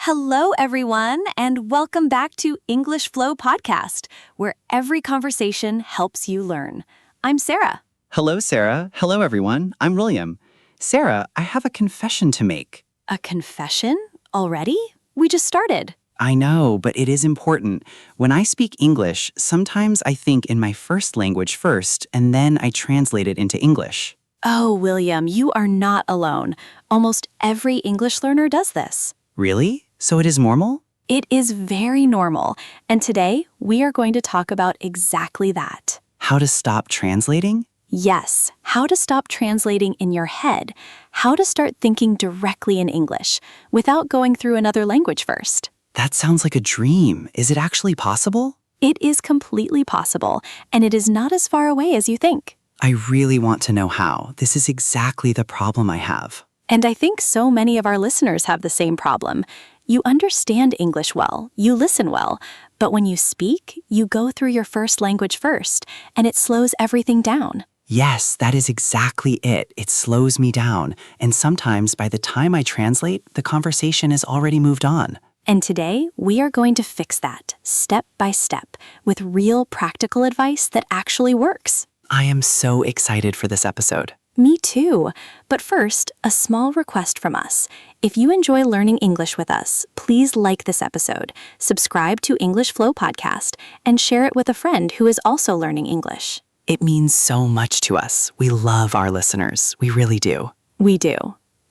Hello, everyone, and welcome back to English Flow Podcast, where every conversation helps you learn. I'm Sarah. Hello, Sarah. Hello, everyone. I'm William. Sarah, I have a confession to make. A confession? Already? We just started. I know, but it is important. When I speak English, sometimes I think in my first language first, and then I translate it into English. Oh, William, you are not alone. Almost every English learner does this. Really? So it is normal? It is very normal, and today we are going to talk about exactly that. How to stop translating? Yes, how to stop translating in your head, how to start thinking directly in English without going through another language first. That sounds like a dream. Is it actually possible? It is completely possible, and it is not as far away as you think. I really want to know how. This is exactly the problem I have. And I think so many of our listeners have the same problem. You understand English well, you listen well, but when you speak, you go through your first language first, and it slows everything down. Yes, that is exactly it. It slows me down, and sometimes by the time I translate, the conversation has already moved on. And today, we are going to fix that, step by step, with real practical advice that actually works. I am so excited for this episode. Me too. But first, a small request from us. If you enjoy learning English with us, please like this episode, subscribe to English Flow Podcast, and share it with a friend who is also learning English. It means so much to us. We love our listeners. We really do. We do.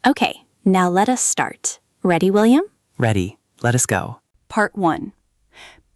Okay, now let us start. Ready, William? Ready. Let us go. Part 1.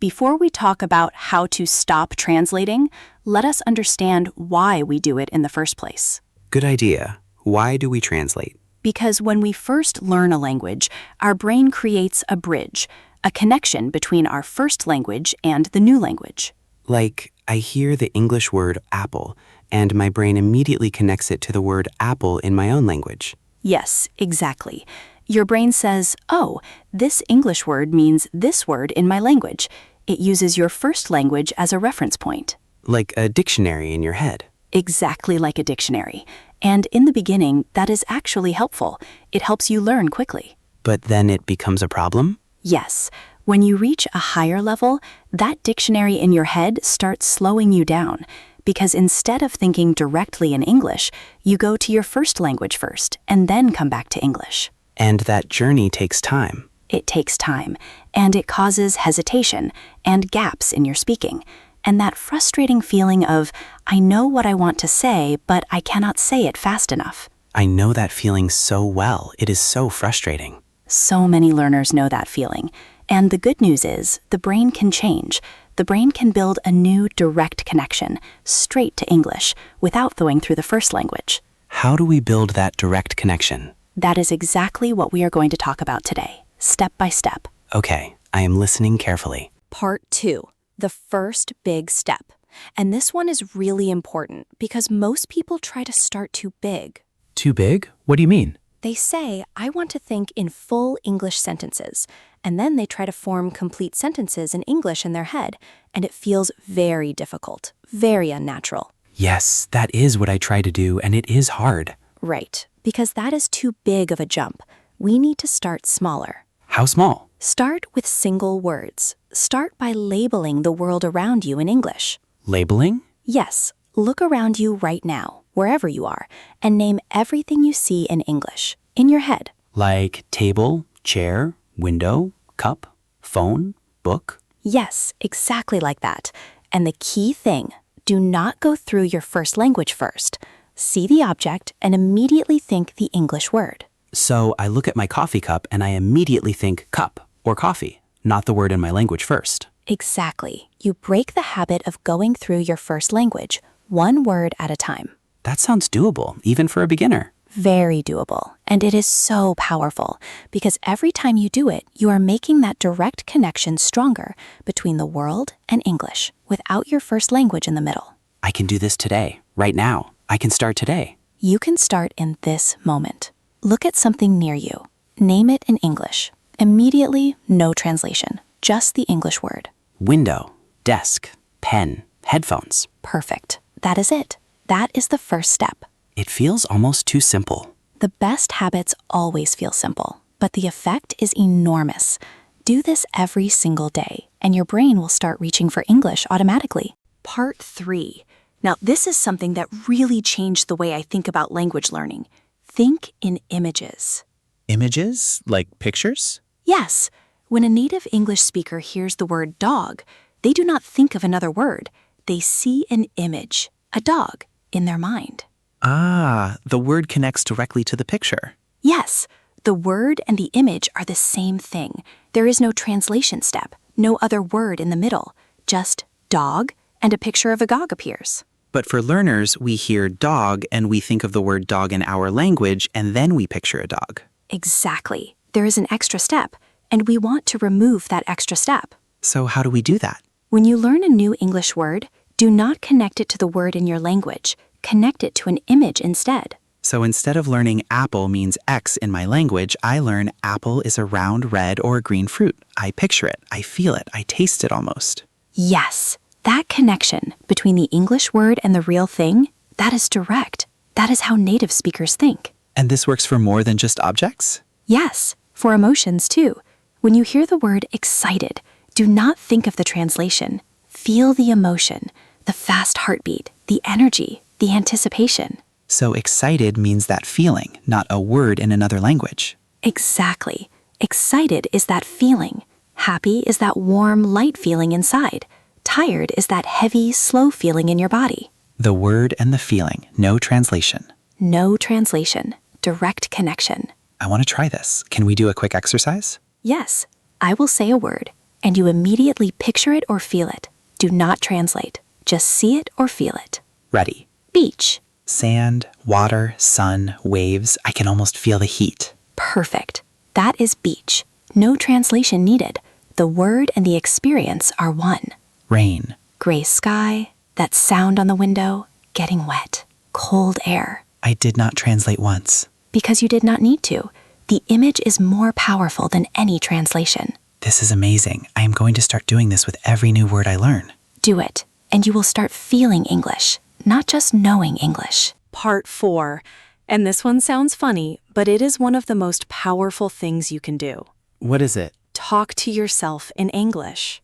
Before we talk about how to stop translating, let us understand why we do it in the first place. Good idea. Why do we translate? Because when we first learn a language, our brain creates a bridge, a connection between our first language and the new language. Like, I hear the English word apple, and my brain immediately connects it to the word apple in my own language. Yes, exactly. Your brain says, oh, this English word means this word in my language. It uses your first language as a reference point. Like a dictionary in your head. Exactly like a dictionary. And in the beginning, that is actually helpful. It helps you learn quickly. But then it becomes a problem? Yes. When you reach a higher level, that dictionary in your head starts slowing you down. Because instead of thinking directly in English, you go to your first language first, and then come back to English. And that journey takes time. It takes time, and it causes hesitation and gaps in your speaking. And that frustrating feeling of, I know what I want to say, but I cannot say it fast enough. I know that feeling so well. It is so frustrating. So many learners know that feeling. And the good news is, the brain can change. The brain can build a new direct connection, straight to English, without going through the first language. How do we build that direct connection? That is exactly what we are going to talk about today, step by step. Okay, I am listening carefully. Part 2. The first big step. And this one is really important because most people try to start too big. Too big? What do you mean? They say, I want to think in full English sentences, and then they try to form complete sentences in English in their head, and it feels very difficult, very unnatural. Yes, that is what I try to do, and it is hard. Right, because that is too big of a jump. We need to start smaller. How small? Start with single words. Start by labeling the world around you in English. Labeling? Yes, look around you right now, wherever you are, and name everything you see in English, in your head. Like table, chair, window, cup, phone, book? Yes, exactly like that. And the key thing, do not go through your first language first. See the object and immediately think the English word. So I look at my coffee cup and I immediately think cup or coffee, not the word in my language first. Exactly. You break the habit of going through your first language, one word at a time. That sounds doable, even for a beginner. Very doable. And it is so powerful because every time you do it, you are making that direct connection stronger between the world and English without your first language in the middle. I can do this today, right now. I can start today. You can start in this moment. Look at something near you. Name it in English. Immediately, no translation, just the English word. Window, desk, pen, headphones. Perfect. That is it. That is the first step. It feels almost too simple. The best habits always feel simple. but the effect is enormous. Do this every single day, and your brain will start reaching for English automatically. Part 3. Now, this is something that really changed the way I think about language learning. Think in images. Images? Like pictures? Yes, when a native English speaker hears the word dog, they do not think of another word. They see an image, a dog, in their mind. Ah, the word connects directly to the picture. Yes, the word and the image are the same thing. There is no translation step, no other word in the middle, just dog, and a picture of a dog appears. But for learners, we hear dog and we think of the word dog in our language, and then we picture a dog. Exactly. There is an extra step, and we want to remove that extra step. So how do we do that? When you learn a new English word, do not connect it to the word in your language. Connect it to an image instead. So instead of learning apple means X in my language, I learn apple is a round red or green fruit. I picture it, I feel it, I taste it almost. Yes, that connection between the English word and the real thing, that is direct. That is how native speakers think. And this works for more than just objects? Yes, for emotions too. When you hear the word excited, do not think of the translation. Feel the emotion, the fast heartbeat, the energy, the anticipation. So excited means that feeling, not a word in another language. Exactly. Excited is that feeling. Happy is that warm, light feeling inside. Tired is that heavy, slow feeling in your body. The word and the feeling, no translation. No translation. Direct connection. I want to try this. Can we do a quick exercise? Yes, I will say a word, and you immediately picture it or feel it. Do not translate. Just see it or feel it. Ready. Beach. Sand, water, sun, waves. I can almost feel the heat. Perfect. That is beach. No translation needed. The word and the experience are one. Rain. Gray sky, that sound on the window, getting wet, cold air. I did not translate once. Because you did not need to. The image is more powerful than any translation. This is amazing. I am going to start doing this with every new word I learn. Do it, and you will start feeling English, not just knowing English. Part 4. And this one sounds funny, but it is one of the most powerful things you can do. What is it? Talk to yourself in English.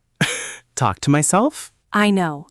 Talk to myself? I know,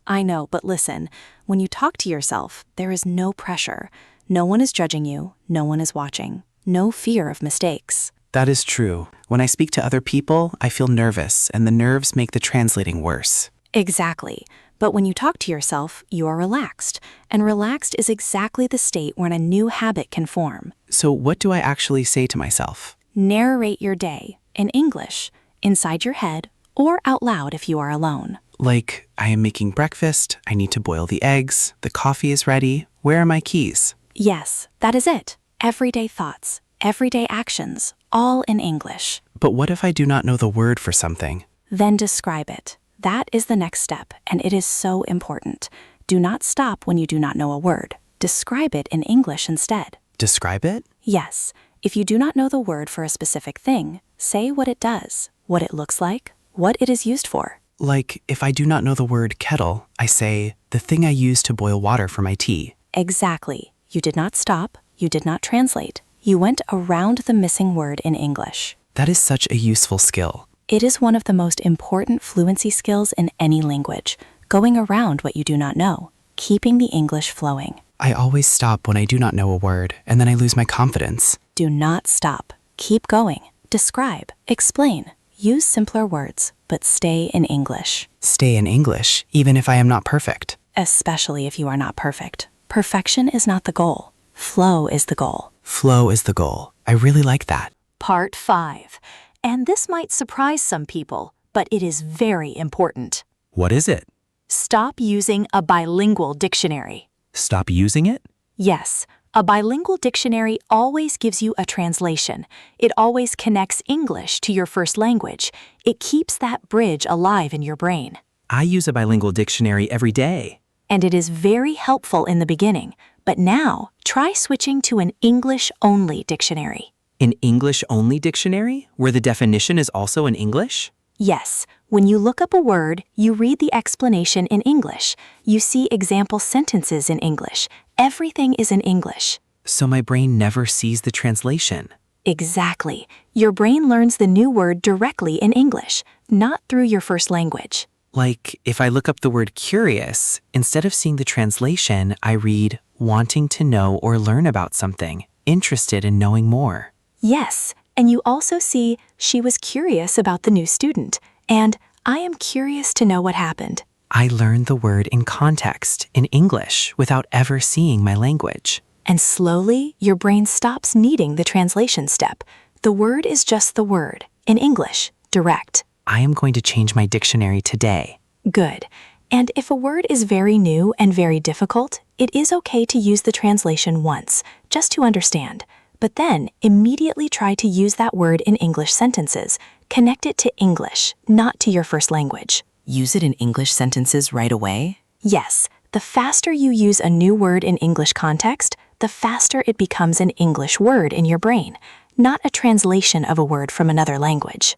but listen. When you talk to yourself, there is no pressure. No one is judging you. No one is watching. No fear of mistakes. That is true. When I speak to other people, I feel nervous, and the nerves make the translating worse. Exactly. But when you talk to yourself, you are relaxed. And relaxed is exactly the state when a new habit can form. So what do I actually say to myself? Narrate your day, in English, inside your head, or out loud if you are alone. Like, I am making breakfast, I need to boil the eggs, the coffee is ready, where are my keys? Yes, that is it. Everyday thoughts, everyday actions, all in English. But what if I do not know the word for something? Then describe it. That is the next step, and it is so important. Do not stop when you do not know a word. Describe it in English instead. Describe it? Yes. If you do not know the word for a specific thing, say what it does, what it looks like, what it is used for. Like, if I do not know the word kettle, I say, the thing I use to boil water for my tea. Exactly. You did not stop. You did not translate. You went around the missing word in English. That is such a useful skill. It is one of the most important fluency skills in any language, going around what you do not know, keeping the English flowing. I always stop when I do not know a word, and then I lose my confidence. Do not stop. Keep going. Describe. Explain. Use simpler words, but stay in English. Stay in English, even if I am not perfect. Especially if you are not perfect. Perfection is not the goal. Flow is the goal. Flow is the goal. I really like that. Part 5. And this might surprise some people, but it is very important. What is it? Stop using a bilingual dictionary. Stop using it? Yes, a bilingual dictionary always gives you a translation. It always connects English to your first language. It keeps that bridge alive in your brain. I use a bilingual dictionary every day. And it is very helpful in the beginning. But now, try switching to an English-only dictionary. An English-only dictionary, where the definition is also in English? Yes, when you look up a word, you read the explanation in English. You see example sentences in English. Everything is in English. So my brain never sees the translation. Exactly. Your brain learns the new word directly in English, not through your first language. Like, if I look up the word curious, instead of seeing the translation, I read wanting to know or learn about something, interested in knowing more. Yes, and you also see she was curious about the new student, and I am curious to know what happened. I learned the word in context, in English, without ever seeing my language. And slowly, your brain stops needing the translation step. The word is just the word, in English, direct. I am going to change my dictionary today. Good. And if a word is very new and very difficult, it is okay to use the translation once, just to understand. But then, immediately try to use that word in English sentences. Connect it to English, not to your first language. Use it in English sentences right away? Yes, the faster you use a new word in English context, the faster it becomes an English word in your brain, not a translation of a word from another language.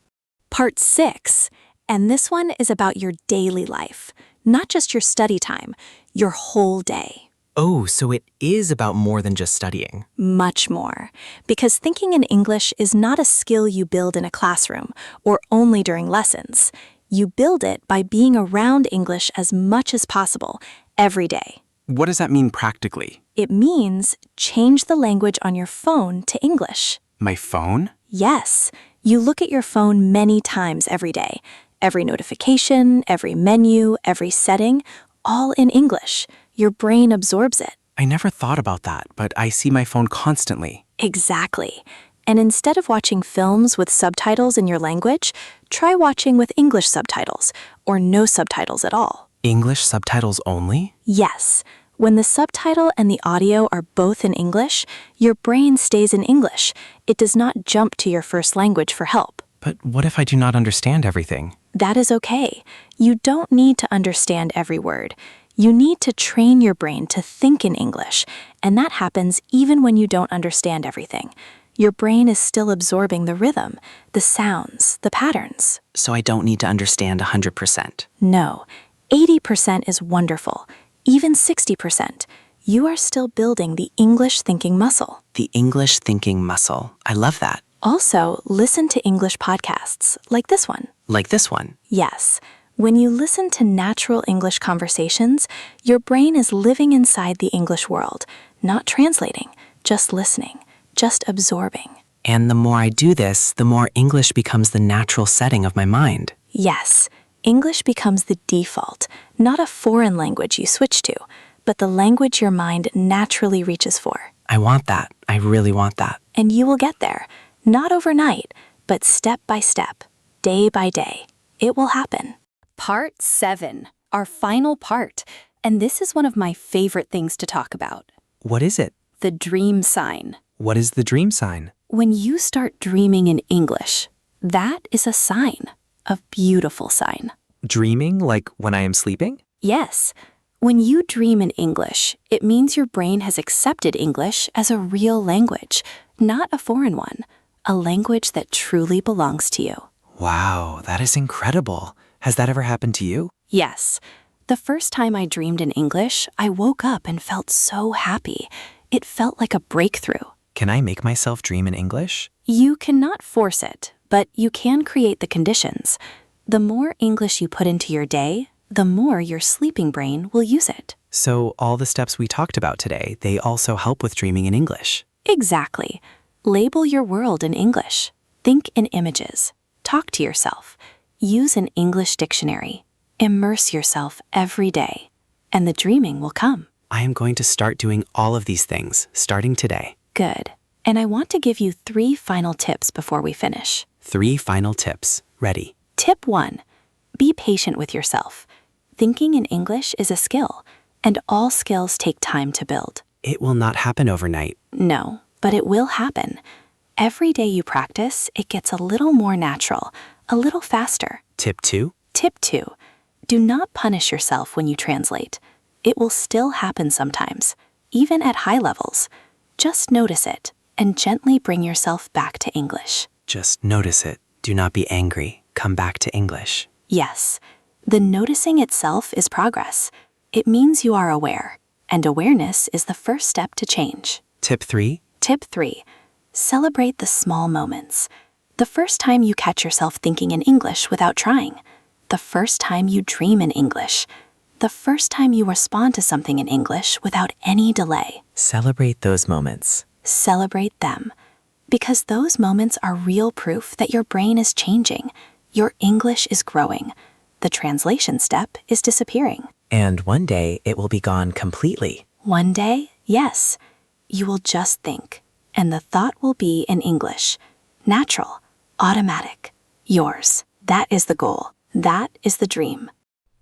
Part 6, and this one is about your daily life, not just your study time, your whole day. Oh, so it is about more than just studying. Much more, because thinking in English is not a skill you build in a classroom or only during lessons. You build it by being around English as much as possible, every day. What does that mean practically? It means change the language on your phone to English. My phone? Yes, you look at your phone many times every day. Every notification, every menu, every setting, all in English. Your brain absorbs it. I never thought about that, but I see my phone constantly. Exactly. And instead of watching films with subtitles in your language, try watching with English subtitles, or no subtitles at all. English subtitles only? Yes. When the subtitle and the audio are both in English, your brain stays in English. It does not jump to your first language for help. But what if I do not understand everything? That is okay. You don't need to understand every word. You need to train your brain to think in English, and that happens even when you don't understand everything. Your brain is still absorbing the rhythm, the sounds, the patterns. So I don't need to understand 100%. No, 80% is wonderful. Even 60%. You are still building the English thinking muscle. The English thinking muscle. I love that. Also, listen to English podcasts, like this one. Like this one. Yes. When you listen to natural English conversations, your brain is living inside the English world, not translating, just listening, just absorbing. And the more I do this, the more English becomes the natural setting of my mind. Yes, English becomes the default, not a foreign language you switch to, but the language your mind naturally reaches for. I want that. I really want that. And you will get there, not overnight, but step by step, day by day. It will happen. Part 7, our final part, and this is one of my favorite things to talk about. What is it? The dream sign. What is the dream sign? When you start dreaming in English, that is a sign, a beautiful sign. Dreaming, like when I am sleeping? Yes, when you dream in English, it means your brain has accepted English as a real language, not a foreign one, a language that truly belongs to you. Wow, that is incredible. Has that ever happened to you? Yes. The first time I dreamed in English, I woke up and felt so happy. It felt like a breakthrough. Can I make myself dream in English? You cannot force it, but you can create the conditions. The more English you put into your day, the more your sleeping brain will use it. So all the steps we talked about today, they also help with dreaming in English. Exactly. Label your world in English. Think in images. Talk to yourself. Use an English dictionary. Immerse yourself every day, and the dreaming will come. I am going to start doing all of these things, starting today. Good. And I want to give you 3 final tips before we finish. 3 final tips. Ready. Tip 1. Be patient with yourself. Thinking in English is a skill, and all skills take time to build. It will not happen overnight. No, but it will happen. Every day you practice, it gets a little more natural, a little faster. Tip 2. Tip 2. Do not punish yourself when you translate. It will still happen sometimes, even at high levels. Just notice it and gently bring yourself back to English. Just notice it. Do not be angry. Come back to English. Yes, the noticing itself is progress. It means you are aware, and awareness is the first step to change. Tip 3. Tip 3. Celebrate the small moments. The first time you catch yourself thinking in English without trying. The first time you dream in English. The first time you respond to something in English without any delay. Celebrate those moments. Celebrate them. Because those moments are real proof that your brain is changing. Your English is growing. The translation step is disappearing. And one day it will be gone completely. One day, yes, you will just think, and the thought will be in English. Natural, automatic, yours. That is the goal. That is the dream.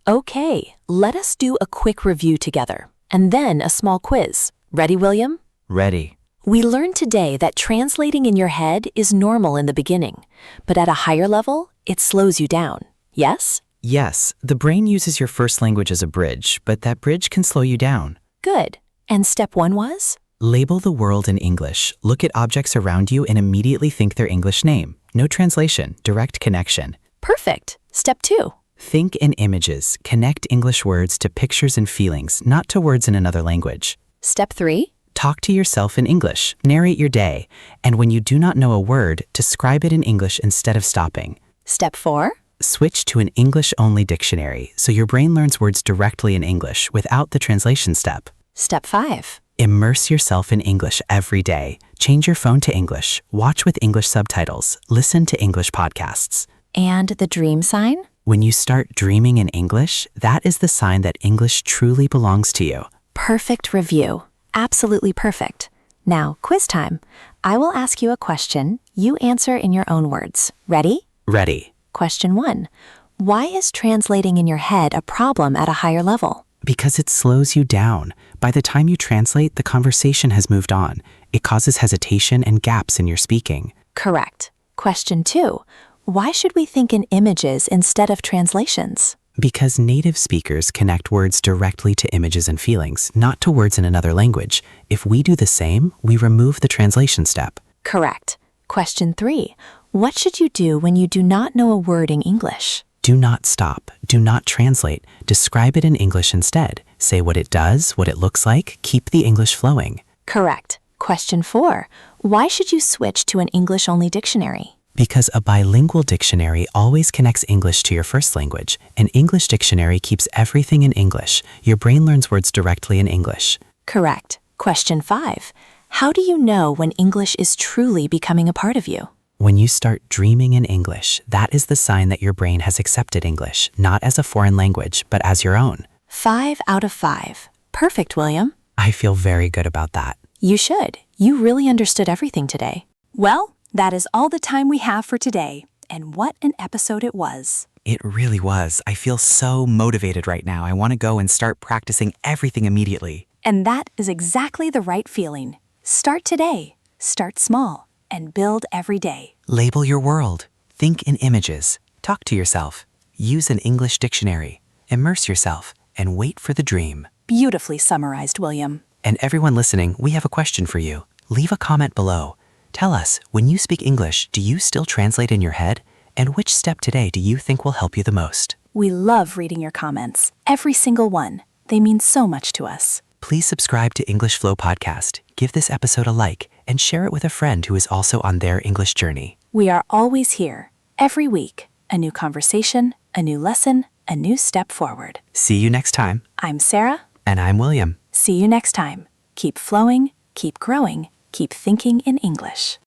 Okay, let us do a quick review together, and then a small quiz. Ready, William? Ready. We learned today that translating in your head is normal in the beginning, but at a higher level, it slows you down. Yes? Yes, the brain uses your first language as a bridge, but that bridge can slow you down. Good. And step 1 was? Label the world in English. Look at objects around you and immediately think their English name. No translation, direct connection. Perfect. Step 2. Think in images. Connect English words to pictures and feelings, not to words in another language. Step 3. Talk to yourself in English. Narrate your day. And when you do not know a word, describe it in English instead of stopping. Step 4. Switch to an English-only dictionary so your brain learns words directly in English without the translation step. Step 5. Immerse yourself in English every day. Change your phone to English. Watch with English subtitles. Listen to English podcasts. And the dream sign? When you start dreaming in English, that is the sign that English truly belongs to you. Perfect review. Absolutely perfect. Now, quiz time. I will ask you a question. You answer in your own words. Ready? Ready. Question 1. Why is translating in your head a problem at a higher level? Because it slows you down. By the time you translate, the conversation has moved on. It causes hesitation and gaps in your speaking. Correct. Question 2. Why should we think in images instead of translations? Because native speakers connect words directly to images and feelings, not to words in another language. If we do the same, we remove the translation step. Correct. Question 3. What should you do when you do not know a word in English? Do not stop. Do not translate. Describe it in English instead. Say what it does, what it looks like. Keep the English flowing. Correct. Question 4. Why should you switch to an English-only dictionary? Because a bilingual dictionary always connects English to your first language. An English dictionary keeps everything in English. Your brain learns words directly in English. Correct. Question 5. How do you know when English is truly becoming a part of you? When you start dreaming in English, that is the sign that your brain has accepted English, not as a foreign language, but as your own. 5 out of 5. Perfect, William. I feel very good about that. You should. You really understood everything today. Well, that is all the time we have for today. And what an episode it was. It really was. I feel so motivated right now. I want to go and start practicing everything immediately. And that is exactly the right feeling. Start today. Start small. And build every day. Label your world. Think in images. Talk to yourself. Use an English dictionary. Immerse yourself. And wait for the dream. Beautifully summarized, William. And everyone listening, we have a question for you. Leave a comment below. Tell us, when you speak English, do you still translate in your head? And which step today do you think will help you the most? We love reading your comments. Every single one. They mean so much to us. Please subscribe to English Flow Podcast. Give this episode a like and share it with a friend who is also on their English journey. We are always here. Every week. A new conversation, a new lesson, a new step forward. See you next time. I'm Sarah. And I'm William. See you next time. Keep flowing, keep growing, keep thinking in English.